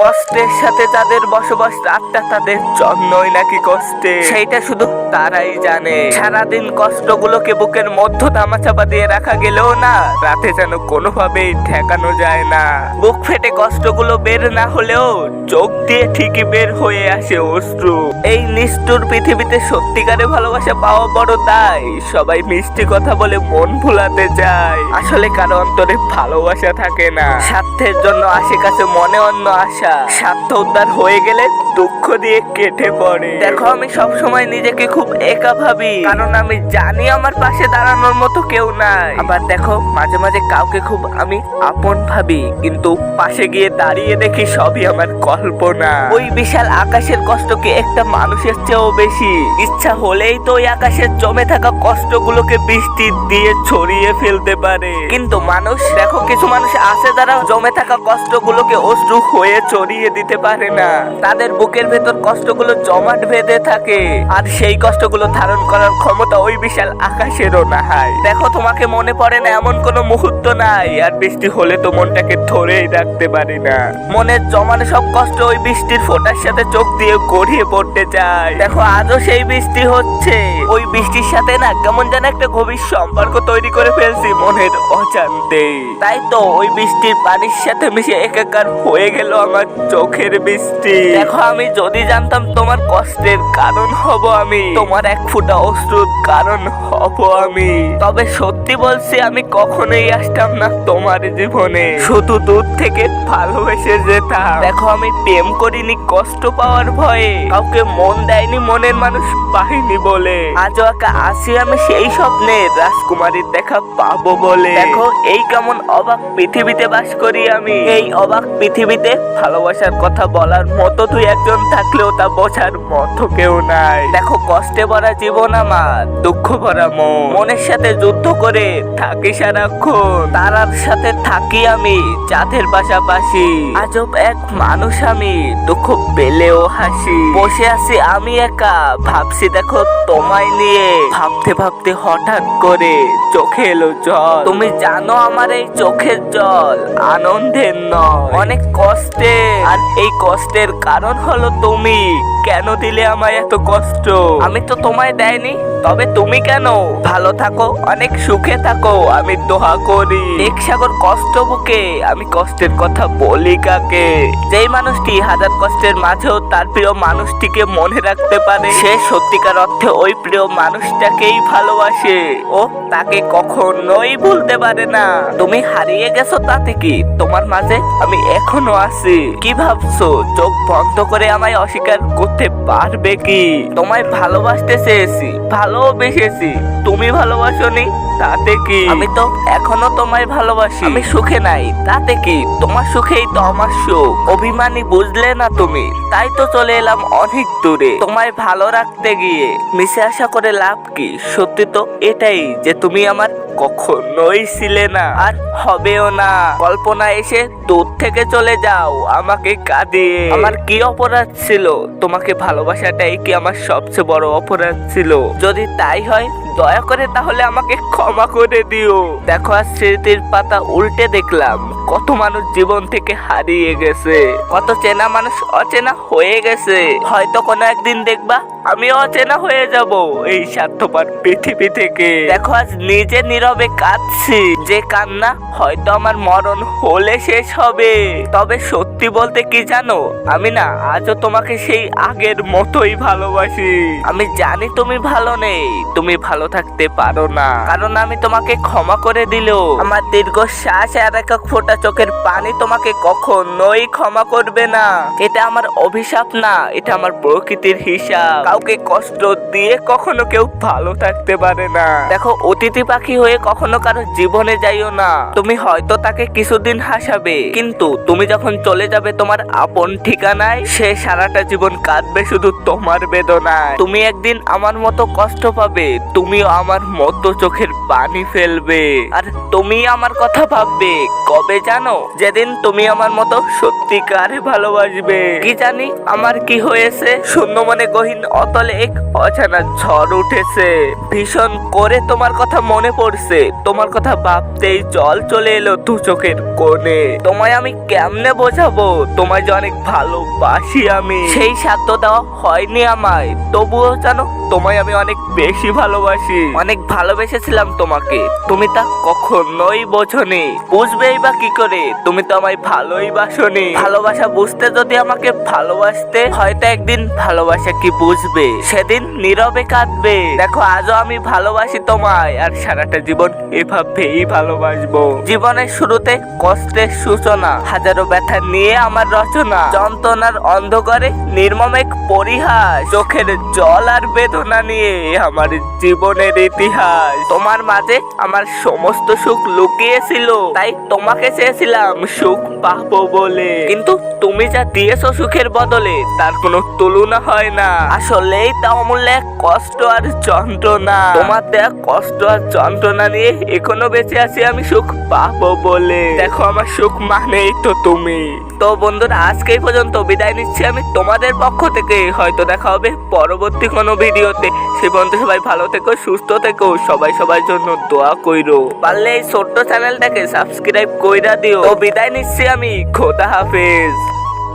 কষ্টের সাথে যাদের বসবাস, রাতটা তাদের জন্যই নাকি কষ্টে, সেইটা শুধু তারাই জানে। সারাদিন কষ্টগুলোকে বুকের মধ্য ধামাচাপা দিয়ে রাখা গেলেও না, রাতে যেন কোনোভাবেই ঠেকানো যায় না। বুক ফেটে কষ্টগুলো বের না হলেও চোখ দিয়ে ঠিকই বের হয়ে আসে অশ্রু। এই নিষ্ঠুর পৃথিবীতে সত্যিকারে ভালোবাসা পাওয়া বড় দায়। সবাই মিষ্টি কথা বলে মন ভুলাতে চায়, আসলে কারো অন্তরে ভালোবাসা থাকে না। স্বার্থের জন্য আশেপাশে মনে অন্য আশা, স্বার্থ উদ্ধার হয়ে গেলে দুঃখ দিয়ে কেটে পড়ে। দেখো আমি সবসময় নিজেকে খুব একা ভাবি, কারণ আমি জানি আমার পাশে দাঁড়ানোর মতো কেউ নাই। আবার দেখো মাঝে মাঝে কাউকে খুব আমি আপন ভাবি, কিন্তু পাশে গিয়ে দাঁড়িয়ে দেখি সবই আমার কল্পনা। ওই বিশাল আকাশের কষ্ট কি একটা মানুষের চেয়েও বেশি? ইচ্ছা হলেই তো ওই আকাশের জমে থাকা কষ্টগুলোকে বৃষ্টি দিয়ে ছড়িয়ে ফেলতে পারে, কিন্তু মানুষ দেখো কিছু মানুষ আছে যারা জমে থাকা কষ্টগুলোকে অশ্রু হয়ে ছড়িয়ে দিতে পারে না। তাদের বুকের ভেতর কষ্টগুলো জমাট বেঁধে থাকে, আর সেই কষ্টগুলো ধারণ করার ক্ষমতা ওই বিশাল আকাশেরও নাই। দেখো তোমাকে মনে পড়ে না এমন কোনো মুহূর্ত নাই, আর বৃষ্টি হলে তো মনটাকে ধরেই রাখতে পারি না। মনের জমানো সব কষ্ট ওই বৃষ্টির ফোঁটার সাথে চোখ দিয়ে গড়িয়ে পড়তে চায়। দেখো আজও সেই বৃষ্টি হচ্ছে, ওই বৃষ্টির সাথে না কেমন যেন একটা গভীর সম্পর্ক তৈরি করে ফেলছি মনের অজান্তে। তাই তো ওই বৃষ্টির পানির সাথে মিশে একাকার হয়ে গেল আমার চোখের বৃষ্টি। দেখো আমি যদি জানতাম তোমার কষ্টের কারণ হব আমি, তোমার এক ফোঁটা অশ্রুর কারণ হব আমি, তবে সত্যি বলছি আমি কখনোই আসতাম না তোমার জীবনে, শুধু দূর থেকে ভালোবেসে যেতাম। দেখো আমি প্রেম করিনি কষ্ট পাওয়ার ভয়ে, কাউকে মন দেয়নি মনের মানুষ পাইনি বলে, আজও একা আসি আমি সেই স্বপ্নে রাজকুমারীর দেখা পাবো বলে। দেখো এই কেমন অবাক পৃথিবীতে বাস করি আমি, এই অবাক পৃথিবীতে ভালোবাসার কথা বলার মতো তুই একজন থাকলেও তা বোঝার মতো কেউ নাই। দেখো কষ্টে ভরা জীবন আমার, দুঃখ ভরা মনের সাথে যুদ্ধ করে থাকি সারাক্ষণ, তারার সাথে থাকি আমি চাঁদের পাশাপাশি। আজব এক মানুষ আমি, দুঃখ পেলেও হাসি। বসে আছি আমি একা, ভাবছি দেখো তোমায় নিয়ে, ভাবতে ভাবতে হঠাৎ করে চোখে এলো জল। তুমি জানো আমার এই চোখের জল আনন্দের নয়, অনেক কষ্টের, আর এই কষ্টের কারণ হলো তুমি। কেন দিলে আমায় এত কষ্ট? আমি তো তোমায় দেয়নি, তবে তুমি কেন? ভালো থাকো, অনেক সুখে থাকো, আমি দোয়া করি। এক সাগর কষ্ট বুকে আমি কষ্টের কথা বলি কাকে? যেই মানুষটি হাজার কষ্টের মাঝেও তার প্রিয় মানুষটিকে মনে রাখতে পারে, সে সত্যিকার অর্থে ওই প্রিয় মানুষটাকেই ভালোবাসে, ও তাকে কখনোই ভুলতে পারে না। তুমি হারিয়ে গেছো তাতে কি, তোমার মাঝে আমি এখনো আছি। কি ভাবছো চোখ বন্ধ করে আমায় অস্বীকার করতে পারবে কি? তোমায় ভালোবাসতে চেয়েছি, ভালোবেসেছি, তুমি ভালোবাসোনি, তাতে কি? আমি তো এখনো তোমায় ভালোবাসি, আমি সুখে নাই, তাতে কি? তোমার সুখেই তো আমার সুখ। অভিমানী বুঝলে না তুমি, তাই তো চলে এলাম অনেক দূরে তোমায় ভালো রাখতে গিয়ে। মিশে আশা করে লাভ কি? সত্যি তো এটাই যে তুমি আমার কখনোই ছিলে না, আর হবেও না। কল্পনা এসে দূর থেকে চলে যাও আমাকে কাঁদিয়ে। আমার কি অপরাধ ছিল? তোমাকে ভালোবাসাটাই কি আমার সবচেয়ে বড় অপরাধ ছিল? যদি তাই হয় দয়া করে তাহলে আমাকে ক্ষমা করে দিও। দেখো আজ স্মৃতির পাতা উল্টে দেখলাম কত মানুষ জীবন থেকে হারিয়ে গেছে, কত চেনা মানুষ অচেনা হয়ে গেছে। হয়তো কোনো একদিন দেখবা আমি অচেনা হয়ে যাব এই স্বার্থপর পৃথিবী থেকে। দেখো আজ নিজে নীরবে কাঁদছি, যে কান্না হয়তো আমার মরণ হলে শেষ হবে। তবে সত্যি বলতে কি জানো, আমি না আজও তোমাকে সেই আগের মতোই ভালোবাসি। আমি জানি তুমি ভালো নেই, তুমি ভালো থাকতে পারো না, কারণ আমি তোমাকে ক্ষমা করে দিলেও আমার দীর্ঘ শ্বাস আর এক ফোঁটা চোখের পানি তোমাকে কখনোই ক্ষমা করবে না। এটা আমার অভিশাপ না, এটা আমার প্রকৃতির হিসাব। কাউকে কষ্ট দিয়ে কখনো কেউ ভালো থাকতে পারে না। দেখো অতিথি পাখি হয়ে কখনো কারো জীবনে যাইও না। তুমি হয়তো তাকে কিছুদিন হাসাবে, কিন্তু তুমি যখন চলে যাবে তোমার আপন ঠিকানায়, সে সারাটা জীবন কাঁদবে শুধু তোমার বেদনায়। তুমি একদিন আমার মতো কষ্ট পাবে, তুমিও আমার মতো চোখের পানি ফেলবে, আর তুমি আমার কথা ভাববে কবে জানো? যেদিন তুমি আমার মতো সত্যিকারে ভালোবাসবে। কি জানি আমার কি হয়েছে, শূন্য মনে গহীন অতলে এক অজানা ঝড় উঠেছে। ভীষণ করে তোমার কথা মনে পড়ছে। তোমার কথা ভাবতেই জল চলে এলো দু চোখের কোণে। তোমায় আমি কেমনে বোঝাবো তোমায় যে অনেক ভালোবাসি আমি। সেই সাধ্য দেওয়া হয়নি আমায়, তবুও জানো তোমায় আমি অনেক বেশি ভালোবাসি। অনেক ভালোবেসেছিলাম তোমাকে, তুমি তা কখনোই বোঝনি। বুঝবেই বা কি করে, তুমি তো আমায় ভালোই বাসনি। ভালোবাসা বুঝতে যদি আমাকে ভালোবাসতে, হয়তো একদিন ভালোবাসা কি বুঝবে, সেদিন নীরবে কাঁদবে। দেখো আজও আমি ভালোবাসি তোমায়, আর সারাটা জীবন এভাবেই ভালোবাসবো। জীবনের শুরুতে কষ্টের সূচনা, হাজারো ব্যথা নিয়ে আমার রচনা। যন্ত্রণার অন্ধকারে নির্মম এক পরিহাস, চোখের জল আর বেদনা নিয়ে আমার জীবনের ইতিহাস। তোমার মাঝে আমার সমস্ত সুখ লুকিয়েছিল, তাই তোমাকে চেয়েছিলাম সুখ পাবো বলে। কিন্তু তুমি যা দিয়েছো সুখের বদলে, তার কোনো তুলনা হয় না। আসলেই তা অমূল্য এক কষ্ট আর যন্ত্রণা। তোমার দেয়া কষ্ট আর যন্ত্রণা নিয়ে এখনো বেঁচে আছি আমি সুখ পাবো বলে। দেখো আমার সুখ মানেই তো তুমি। তো বন্ধুরা আজকে এই পর্যন্ত বিদায় নিচ্ছি আমি তোমাদের পক্ষ থেকে। হয়তো দেখা হবে পরবর্তী কোনো ভিডিওতে। সে পর্যন্ত সবাই ভালো থেকো, সুস্থ থেকো, সবাই সবার জন্য দোয়া কইরো। পারলে এই ছোট্ট চ্যানেলটাকে সাবস্ক্রাইব কইরা দিও। তো বিদায় নিচ্ছি আমি, খোদা হাফেজ।